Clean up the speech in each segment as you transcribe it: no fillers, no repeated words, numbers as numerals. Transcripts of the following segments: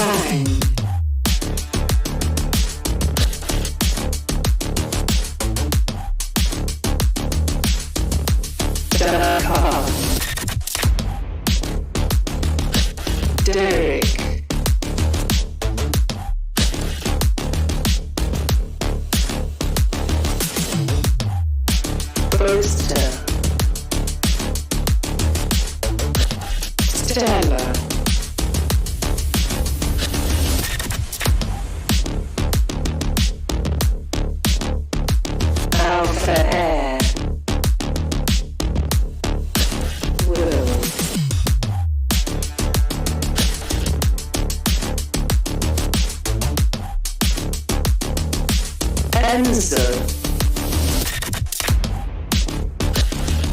Bang. Derrek. Boaster. Stella. Alfajer. Enzo.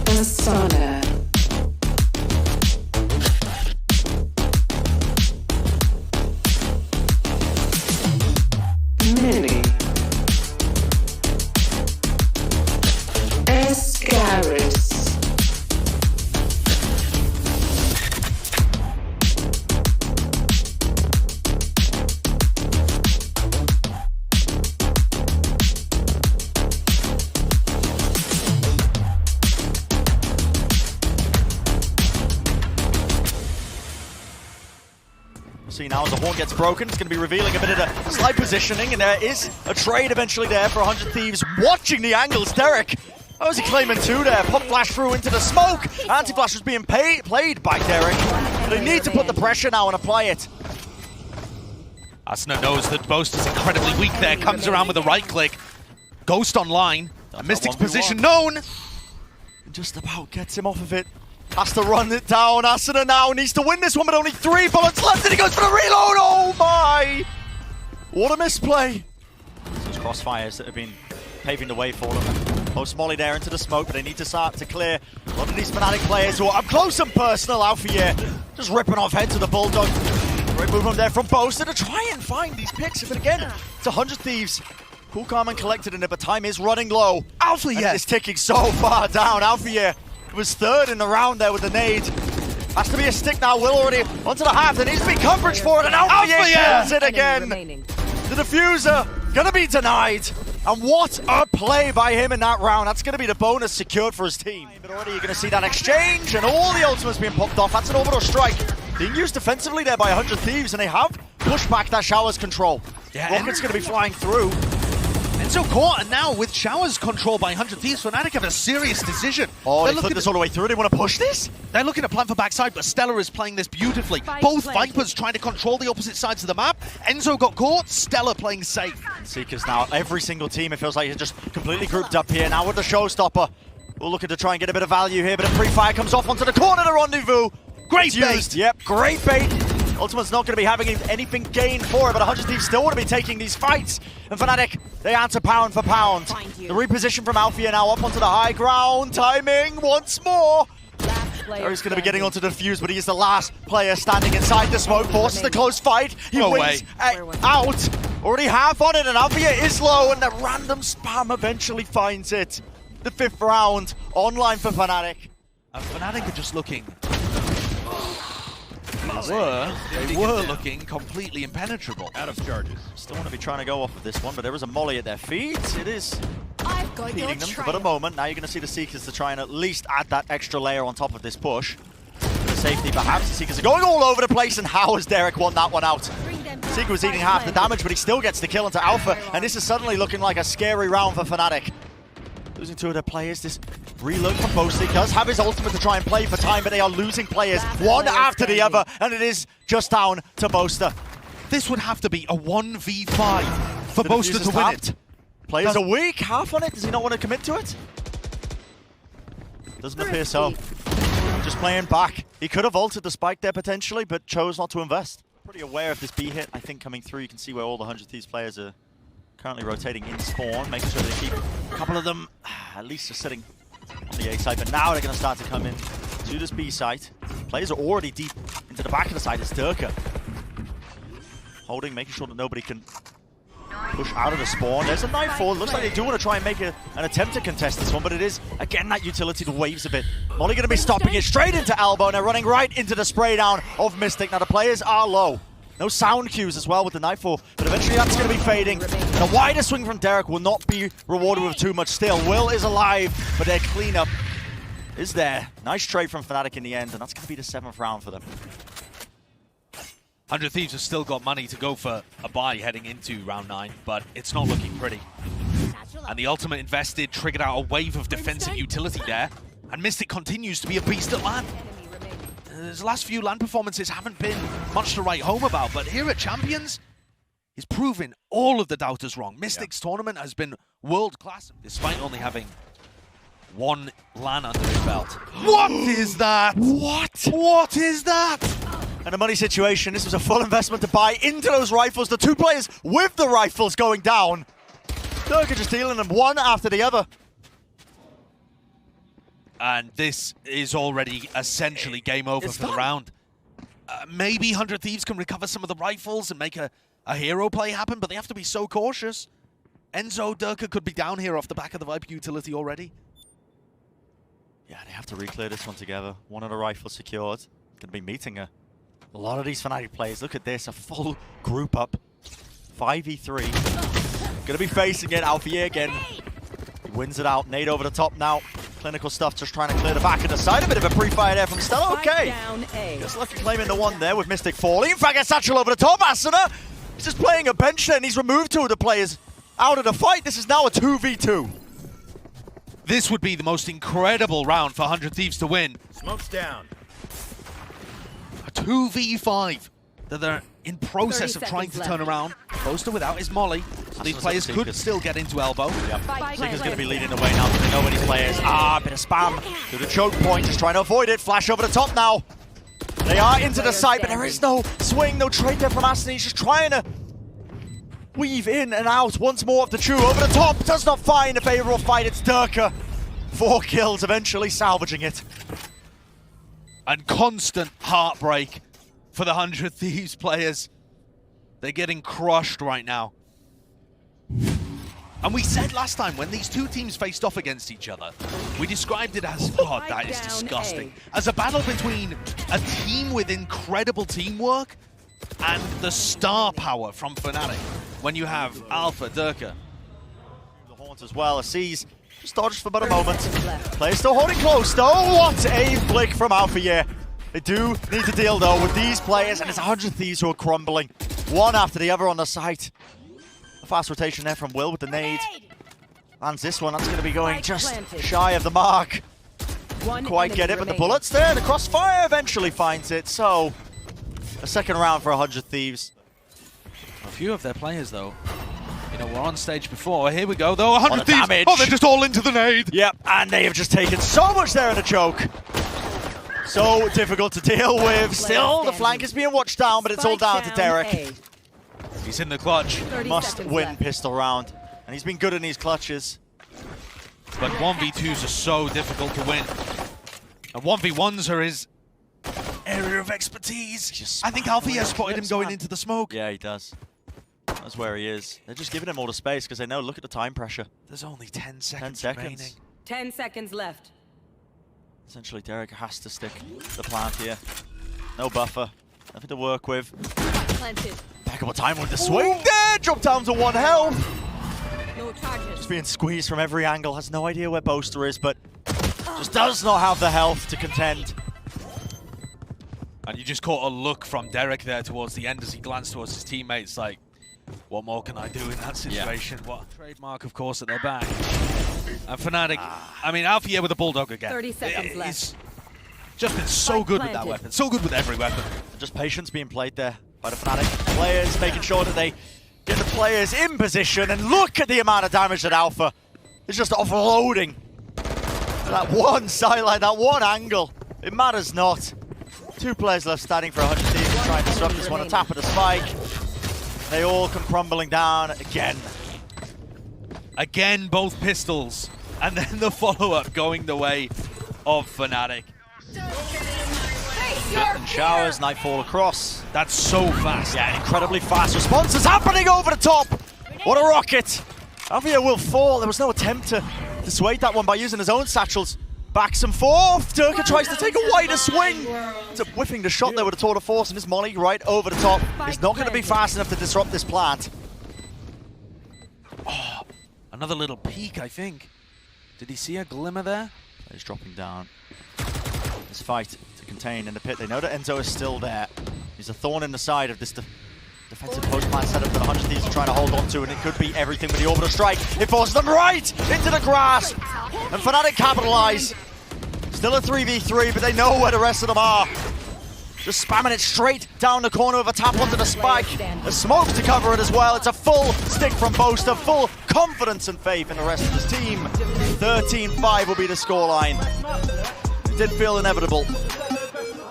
Asuna. Mini. Sgares. See now as the horn gets broken, it's going to be revealing a bit of the slight positioning, and there is a trade eventually there for 100 Thieves. Watching the angles, Derrek. How was he claiming two there? Pop flash through into the smoke. Anti-flash was being played by Derrek. They need to put the pressure now and apply it. Asuna knows that Boaster's incredibly weak there, comes around with a right click. Ghost online. A Mystic's position known. Just about gets him off of it. Has to run it down. Asuna now needs to win this one, but only 3 bullets left, and he goes for the reload. Oh my! What a misplay. Those crossfires that have been paving the way for them. Post Molly there into the smoke, but they need to start to clear a lot of these Fnatic players who are up close and personal. Alfajer just ripping off heads of the Bulldog. Great movement there from Boaster to try and find these picks. But again, it's 100 Thieves. Cool, calm, and collected in it, but time is running low. Alfajer is ticking so far down. Alfajer was third in the round there with the nade. Has to be a stick now. Will already onto the half. There needs to be coverage for it, and Alfajer kills it again. The diffuser gonna be denied. And what a play by him in that round. That's going to be the bonus secured for his team. But already you're going to see that exchange and all the ultimates being popped off. That's an orbital strike. Being used defensively there by 100 Thieves, and they have pushed back that Showers control. Yeah, Rocket's going to be flying through. Enzo caught, and now with Showers control by 100 Thieves, Fnatic have a serious decision. Oh, they flipped this all the way through. They want to push this? They're looking to plan for backside, but Stella is playing this beautifully. Both Vipers trying to control the opposite sides of the map. Enzo got caught, Stella playing safe. Seekers now, every single team, it feels like, is just completely grouped up here. Now with the showstopper, we're looking to try and get a bit of value here, but a free fire comes off onto the corner, the rendezvous. Great bait. Yep, great bait. Ultimate's not going to be having anything gained for it, but 100 Thieves still want to be taking these fights. And Fnatic, they answer pound for pound. The reposition from Alfajer now up onto the high ground. Timing once more. He's going to be getting onto the defuse, but he is the last player standing inside the smoke. Forces the close fight. He wins out. Already half on it, and Alfajer is low, and the random spam eventually finds it. The 5th round online for Fnatic. And Fnatic are just looking... They were looking completely impenetrable. Out of charges. Still want to be trying to go off of this one, but there is a molly at their feet. It is feeding them for the moment. Now you're going to see the Seekers to try and at least add that extra layer on top of this push. For safety, perhaps. The Seekers are going all over the place, and how has Derrek won that one out? Seeker was eating half the damage, but he still gets the kill into Alpha, and this is suddenly looking like a scary round for Fnatic. Losing 2 of their players. This reload from Boaster does have his ultimate to try and play for time, but they are losing players one after the other, and it is just down to Boaster. This would have to be a 1v5 for Boaster to win it. Players are weak, half on it. Does he not want to commit to it? Doesn't appear so. Just playing back. He could have ulted the spike there potentially, but chose not to invest. Pretty aware of this B hit, I think, coming through. You can see where all the 100 Thieves players are currently rotating in spawn, making sure they keep a couple of them at least just sitting on the A side. But now they're going to start to come in to this B site. Players are already deep into the back of the side. It's Derke holding, making sure that nobody can push out of the spawn. There's a 9-4. Looks like they do want to try and make an attempt to contest this one, but it is, again, that utility that waves a bit. Molly going to be stopping it straight into elbow, and they're running right into the spray down of Mistic. Now the players are low. No sound cues as well with the Nightfall, but eventually that's going to be fading. And a wider swing from Derrek will not be rewarded with too much still. Will is alive, but their cleanup is there. Nice trade from Fnatic in the end, and that's going to be the 7th round for them. 100 Thieves have still got money to go for a buy heading into round 9, but it's not looking pretty. And the ultimate invested triggered out a wave of defensive utility there, and Mistic continues to be a beast at LAN. His last few LAN performances haven't been much to write home about, but here at Champions, he's proven all of the doubters wrong. Mystic's tournament has been world-class, despite only having 1 LAN under his belt. What is that? What is that? And a money situation. This was a full investment to buy into those rifles. The 2 players with the rifles going down. Derke just dealing them one after the other. And this is already essentially game over for the round. Maybe 100 Thieves can recover some of the rifles and make a hero play happen, but they have to be so cautious. Enzo, Derke could be down here off the back of the Viper utility already. Yeah, they have to re-clear this one together. One of the rifles secured. Going to be meeting a lot of these Fnatic players. Look at this, a full group up. 5v3. Going to be facing it, Alfajer again. He wins it out, nade over the top now. Clinical stuff, just trying to clear the back of the side. A bit of a pre-fire there from Stella. Okay. Just lucky claiming the one there with Mistic falling. In fact, a satchel over the top. Asuna, he's just playing a bench there and he's removed 2 of the players out of the fight. This is now a 2v2. This would be the most incredible round for 100 Thieves to win. Smoke's down. A 2v5 that they're in process of trying to turn around. Boaster without his molly. So these players could still get into elbow. Yep. Seeker's going to be leading the way now because they know where these players are. A bit of spam to the choke point, just trying to avoid it. Flash over the top now. They are into the site, but there is no swing, no trade there from Asuna. He's just trying to weave in and out once more of the Chew. Over the top, does not find a favorable fight. It's Derke. 4 kills, eventually salvaging it. And constant heartbreak for the 100 Thieves players. They're getting crushed right now. And we said last time, when these 2 teams faced off against each other, we described it as, God, that is disgusting. As a battle between a team with incredible teamwork and the star power from Fnatic. When you have Alpha, Derke. The horns as well, sees just dodged for about a moment. Players still holding close though. What a flick from Alfajer. They do need to deal though with these players, and it's 100 Thieves who are crumbling. One after the other on the site. A fast rotation there from Will with the nade. Lands this one, that's going to be going just shy of the mark. Didn't quite get it, but the bullets there. The crossfire eventually finds it, so a 2nd round for 100 Thieves. A few of their players though, you know, were on stage before. Here we go though, 100 Thieves. Damage. Oh, they're just all into the nade. Yep, and they have just taken so much there in the choke. So difficult to deal with. Still, the flank is being watched down, but it's all down to Derrek. He's in the clutch. Must win pistol round, and he's been good in these clutches. But 1v2s are so difficult to win. And 1v1s are his area of expertise. I think Alfajer spotted him going into the smoke. Yeah, he does. That's where he is. They're just giving him all the space because they know, look at the time pressure. There's only 10 seconds, 10 remaining. seconds. 10 seconds left. Essentially, Derrek has to stick the plant here. No buffer. Nothing to work with. Planted. Back up a time with the swing there. Drop down to 1 health. No charges. Just being squeezed from every angle. Has no idea where Boaster is, but just does not have the health to contend. And you just caught a look from Derrek there towards the end as he glanced towards his teammates like, what more can I do in that situation? Yeah. What trademark, of course, at their back. And Fnatic, I mean, Alfajer with a Bulldog again. 30 seconds left. He's just been so good with that weapon. So good with every weapon. Just patience being played there by the Fnatic players, making sure that they get the players in position. And look at the amount of damage that Alpha is just offloading. That one sideline, that one angle. It matters not. 2 players left standing for 100 Thieves, trying to disrupt this one. A tap at the spike. They all come crumbling down again. Again, both pistols. And then the follow-up going the way of Fnatic. And showers, nightfall across. That's so fast. Yeah, incredibly fast responses happening over the top. What a rocket. Alfajer will fall. There was no attempt to dissuade that one by using his own satchels. Backs and forth. Derke tries to take a wider swing. It's a whiffing the shot there with a tour de force, and this molly right over the top is not going to be fast enough to disrupt this plant. Oh, another little peek, I think. Did he see a glimmer there? He's dropping down. This fight to contain in the pit. They know that Enzo is still there. He's a thorn in the side of this defensive post-plant setup that 100 Thieves are trying to hold on to, and it could be everything with the orbital strike. It forces them right into the grass, and Fnatic capitalize. Still a 3v3, but they know where the rest of them are. Just spamming it straight down the corner of a tap onto the spike. The smoke to cover it as well. It's a full stick from Boaster, full confidence and faith in the rest of his team. 13-5 will be the scoreline. It did feel inevitable.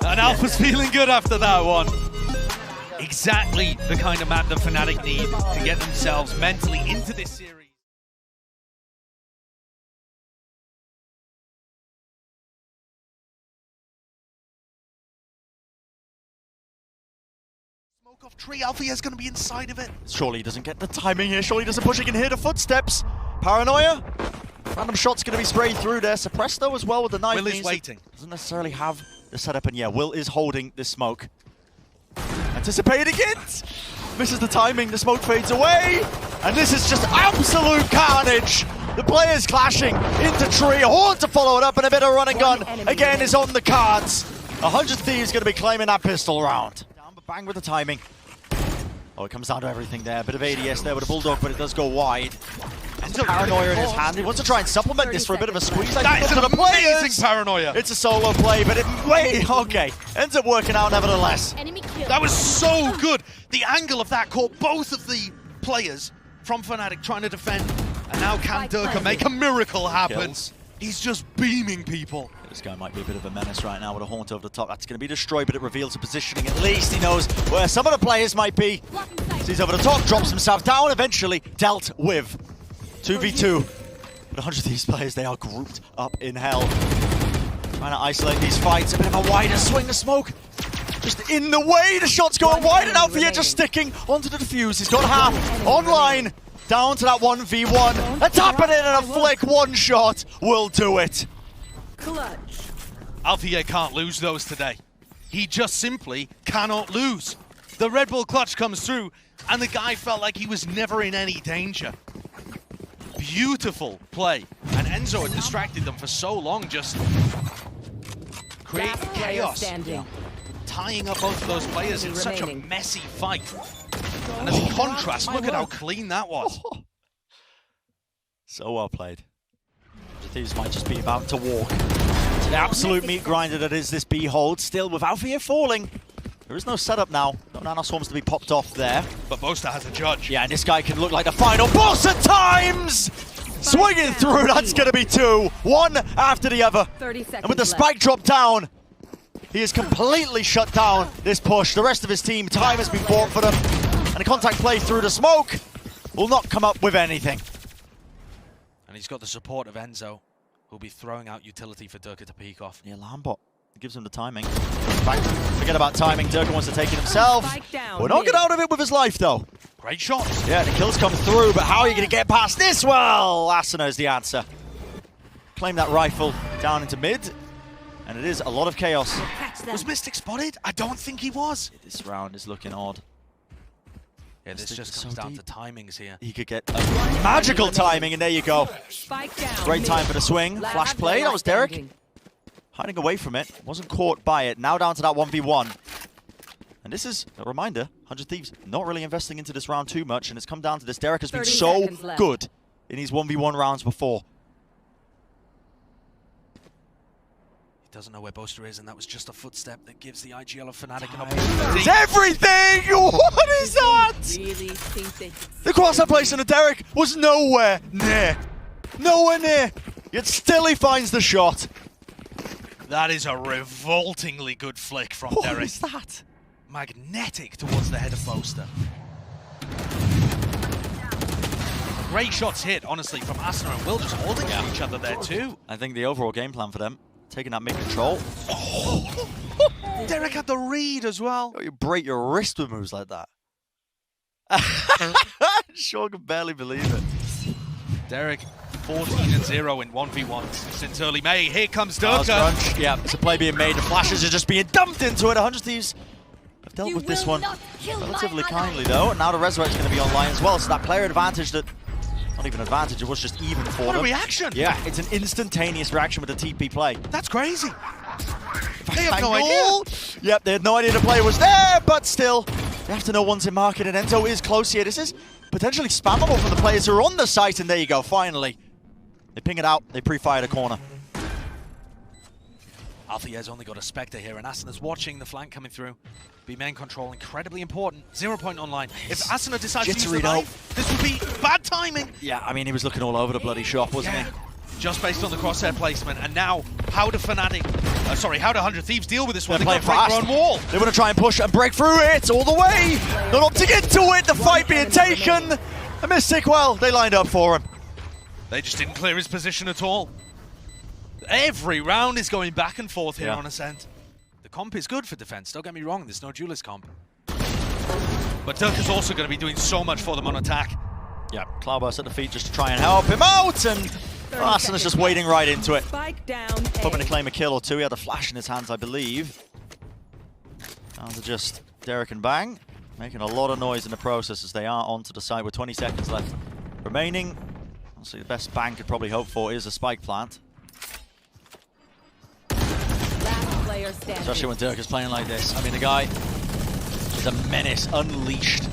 And Alpha's feeling good after that one. Exactly the kind of map that Fnatic need to get themselves mentally into this series. Smoke off tree, Alfajer's going to be inside of it. Surely he doesn't get the timing here. Surely he doesn't push. He can hear the footsteps. Paranoia. Random shot's going to be sprayed through there. Suppressed though as well with the knife. Will is waiting. Doesn't necessarily have the setup, and yeah, Will is holding this smoke. Anticipating it! Misses the timing, the smoke fades away! And this is just absolute carnage! The players clashing into tree, Horn to follow it up, and a bit of run and gun again is on the cards. 100 Thieves going to be claiming that pistol round. Down but bang with the timing. Oh, it comes down to everything there. Bit of ADS there with a Bulldog, but it does go wide. Enzo Paranoia in his hand. He wants to try and supplement this for a bit of a squeeze. That is an amazing Paranoia! It's a solo play, but okay. Ends up working out nevertheless. That was so good! The angle of that caught both of the players from Fnatic trying to defend. And now can Derke make a miracle happen? Kills. He's just beaming people. This guy might be a bit of a menace right now with a haunt over the top. That's going to be destroyed, but it reveals the positioning. At least he knows where some of the players might be. Sees over the top, drops himself down, eventually dealt with. 2v2. But 100 of these players, they are grouped up in hell. Trying to isolate these fights. A bit of a wider swing of smoke. Just in the way. The shot's going wide, and Alfajer just sticking onto the defuse. He's got half online. Down to that 1v1. A tap it in and a flick. One shot will do it. Clutch. Alfajer can't lose those today. He just simply cannot lose. The Red Bull clutch comes through, and the guy felt like he was never in any danger. Beautiful play. And Enzo had distracted them for so long, just creating chaos. Tying up both of those players in such a messy fight. And as a contrast, look at how clean that was. So well played. Thieves might just be about to walk to the absolute meat grinder that is this B hold. Still, with Alfajer falling, there is no setup now. No nanoswarms to be popped off there. But Boaster has a judge. Yeah, and this guy can look like the final boss at times! Swinging through, that's going to be two. One after the other. 30 seconds and with the spike drop down, he has completely shut down this push. The rest of his team, time has been bought for them. And a contact play through the smoke will not come up with anything. And he's got the support of Enzo, who'll be throwing out utility for Derke to peek off. Yeah, alarm bot gives him the timing. Forget about timing, Derke wants to take it himself. We're not get out of it with his life though. Great shots. Yeah, the kills come through, but how are you going to get past this? Well, Asuna is the answer. Claim that rifle down into mid, and it is a lot of chaos. Was Mistic spotted? I don't think he was. This round is looking odd. Yeah, this just comes down to timings here. He could get a magical timing, and there you go. Great time for the swing. Flash play, that was Derrek. Hiding away from it, wasn't caught by it. Now down to that 1v1. And this is a reminder, 100 Thieves not really investing into this round too much, and it's come down to this. Derrek has been so good in these 1v1 rounds before. He doesn't know where Boaster is, and that was just a footstep that gives the IGL of Fnatic an opportunity. It's everything! What is that? The cross-up place on the Derrek was nowhere near. Nowhere near. Yet still he finds the shot. That is a revoltingly good flick from Derrek. What is that? Magnetic towards the head of Boaster. Great shots hit, honestly, from Asuna and Will, just holding each other there too. I think the overall game plan for them, taking that mid-control. Oh. Derrek had the read as well. You break your wrist with moves like that. Sean can barely believe it. Derrek 14-0 in 1v1s since early May. Here comes Derke. Yeah, it's a play being made. The flashes are just being dumped into it. 100 Thieves have dealt with this one relatively kindly, though. And now the Resurrect's going to be online as well. So that player advantage that, not even advantage, it was just even for them. What a reaction! Yeah, it's an instantaneous reaction with the TP play. That's crazy. They have no idea. Yep, they had no idea the play was there, but still, they have to know once in market, and Enzo is close here. This is potentially spammable from the players who are on the site, and there you go, finally. They ping it out, they pre-fire the corner. Alfajer's only got a Spectre here, and Asuna's watching the flank coming through. B-main control, incredibly important. 0 point online. If Asuna decides to use the knife, this would be bad timing. Yeah, I mean, he was looking all over the bloody shop, wasn't he? Just based on the crosshair placement, and now, how do Fnatic, how do 100 Thieves deal with this one? They're They've got to break their own wall. They want to try and push and break through it all the way. Not opting into it, the fight being taken. A Mistic, well, they lined up for him. They just didn't clear his position at all. Every round is going back and forth here on Ascent. The comp is good for defense, don't get me wrong, there's no duelist comp. But Derke is also going to be doing so much for them on attack. Yeah, Cloudburst at the feet just to try and help him out, and Asuna's just wading right into it. Hoping to claim a kill or two. He had a flash in his hands, I believe. Down to just Derrek and Bang, making a lot of noise in the process as they are onto the side with 20 seconds left remaining. Honestly, the best Bang could probably hope for is a spike plant. Especially when Derke is playing like this. I mean, the guy is a menace, unleashed.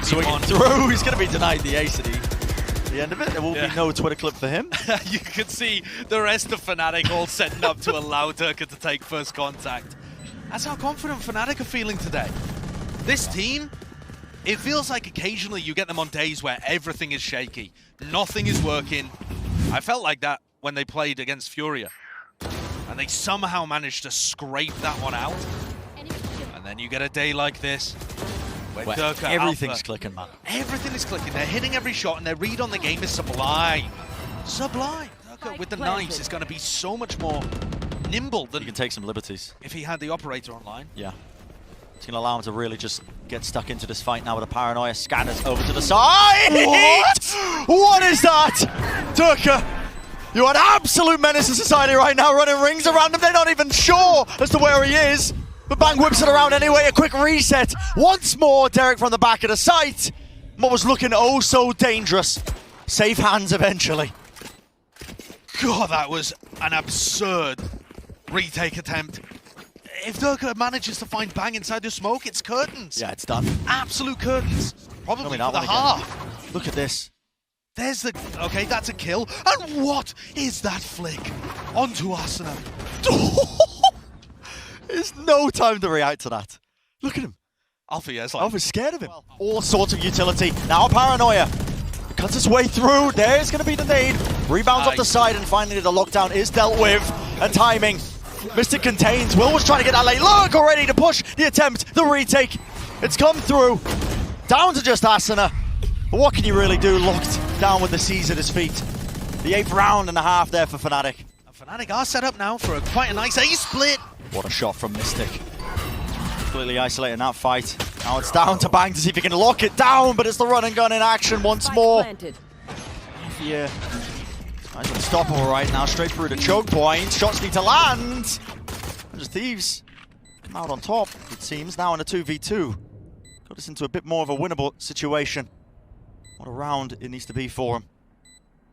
Swinging through, he's going to be denied the ace at the end of it. There will be no Twitter clip for him. You can see the rest of Fnatic all setting up to allow Derke to take first contact. That's how confident Fnatic are feeling today. This team, it feels like occasionally you get them on days where everything is shaky. Nothing is working. I felt like that when they played against Furia. And they somehow managed to scrape that one out. And then you get a day like this. Where Derke everything's clicking, man. Everything is clicking. They're hitting every shot, and their read on the game is sublime. Sublime. Derke with the knives is going to be so much more nimble than... He can take some liberties. If he had the operator online. Yeah. It's going to allow him to really just get stuck into this fight now with a paranoia. Scanners over to the side. What? What is that? Derke, you're an absolute menace to society right now, running rings around him. They're not even sure as to where he is. But Bang whips it around anyway, a quick reset. Once more, Derrek from the back of the site. What was looking oh so dangerous. Safe hands eventually. God, that was an absurd retake attempt. If Derke manages to find Bang inside the smoke, it's curtains. Yeah, it's done. Absolute curtains. Probably for the half. Look at this. There's the... Okay, that's a kill. And what is that flick? Onto Asuna. There's no time to react to that. Look at him. Alfajer's like... Alfa's scared of him. All sorts of utility. Now paranoia. Cuts his way through. There's going to be the nade. Rebounds off the side, and finally the lockdown is dealt with. And timing. Mistic contains. Will was trying to get that late. Look, already to push the attempt. The retake. It's come through. Down to just Asuna. But what can you really do? Locked down with the C's at his feet. The 8th round and a half there for Fnatic. And Fnatic are set up now for quite a nice ace split. What a shot from Mistic. Completely isolating that fight. Now it's down to Bang to see if he can lock it down, but it's the run and gun in action once more. Yeah. Nice unstoppable right now, straight through the choke point. Shots need to land. There's Thieves come out on top, it seems, now in a 2v2. Got us into a bit more of a winnable situation. What a round it needs to be for him.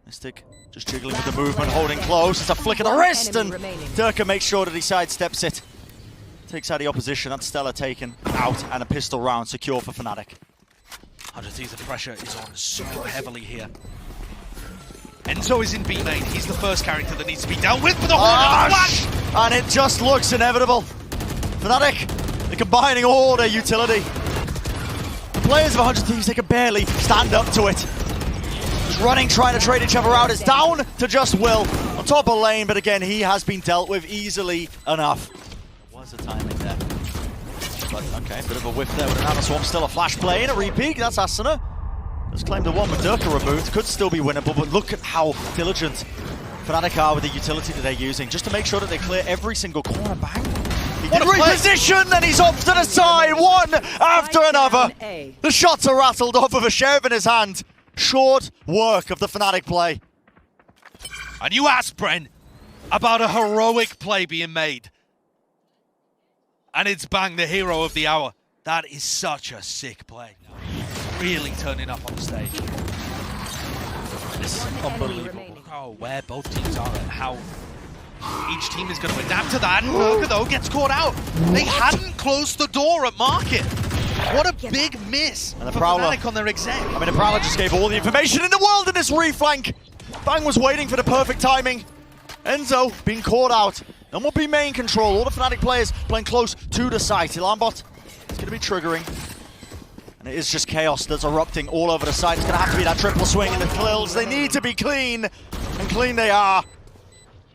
Mistic just jiggling with the movement, holding close. It's a flick of the wrist, and Derke makes sure that he sidesteps it. Takes out the opposition. That's Stella taken out, and a pistol round secure for Fnatic. 100 Thieves, the pressure is on so heavily here. Enzo is in B main. He's the first character that needs to be dealt with for the Hornet flash! And it just looks inevitable. Fnatic, they're combining all their utility. The players of 100 Thieves, they can barely stand up to it. Just running, trying to trade each other out. It's down to just Will on top of lane, but again, he has been dealt with easily enough. Was the timing there? But okay, bit of a whiff there with an Anna Swarm. Still a flash play and a repeat. That's Asuna. Just claimed a one with Derke removed. Could still be winnable, but look at how diligent Fnatic are with the utility that they're using, just to make sure that they clear every single corner. Bang! He did reposition, and he's off to the side, one after another. The shots are rattled off with a sheriff in his hand. short work of the Fnatic play. And you asked Bren about a heroic play being made. And it's Bang, the hero of the hour. That is such a sick play. Really turning up on the stage. This is unbelievable. Look how where both teams are and how each team is going to adapt to that. And Derke, though, gets caught out. They hadn't closed the door at Market. What a big miss and the for Prowler Fnatic on their exec. I mean, the Prowler just gave all the information in the world in this reflank. Bang was waiting for the perfect timing. Enzo being caught out. No more B main control. All the Fnatic players playing close to the site. Ilambot is going to be triggering. And it is just chaos that's erupting all over the site. It's going to have to be that triple swing in the Klils. They need to be clean. And clean they are.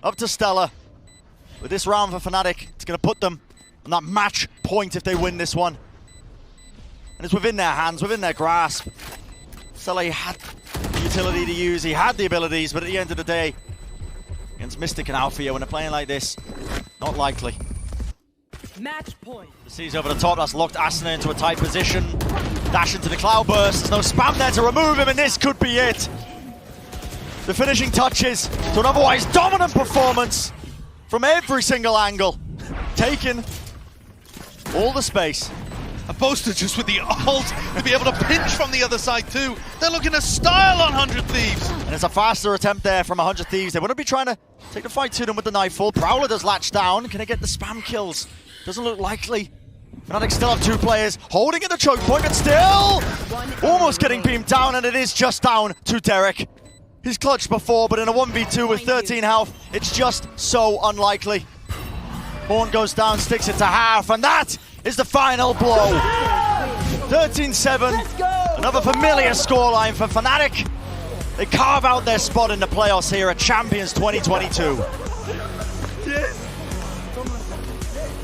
Up to Stella. With this round for Fnatic, it's going to put them on that match point if they win this one. And it's within their hands, within their grasp. Stella had the utility to use, he had the abilities, but at the end of the day, against Mistic and Alfajer, when they're playing like this, not likely. Match point. The C's over the top, that's locked Asuna into a tight position. Dash into the cloudburst, there's no spam there to remove him, and this could be it. The finishing touches to an otherwise dominant performance from every single angle. Taking all the space. A Boaster just with the ult to be able to pinch from the other side too. They're looking to style on 100 Thieves. And it's a faster attempt there from 100 Thieves. They want to be trying to take the fight to them with the Nightfall. Prowler does latch down. Can they get the spam kills? Doesn't look likely. Fnatic still have two players holding at the choke point, but still almost getting beamed down, and it is just down to Derrek. He's clutched before, but in a 1v2 with 13 health, it's just so unlikely. Horn goes down, sticks it to half, and that is the final blow. 13-7, another familiar scoreline for Fnatic. They carve out their spot in the playoffs here at Champions 2022.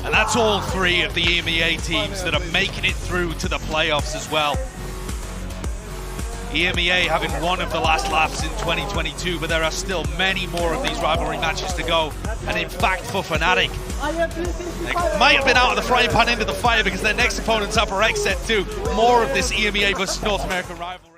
And that's all three of the EMEA teams that are making it through to the playoffs as well. EMEA having one of the last laps in 2022, but there are still many more of these rivalry matches to go. And in fact, for Fnatic, they might have been out of the frying pan into the fire because their next opponent's Upper X set 2. More of this EMEA versus North American rivalry.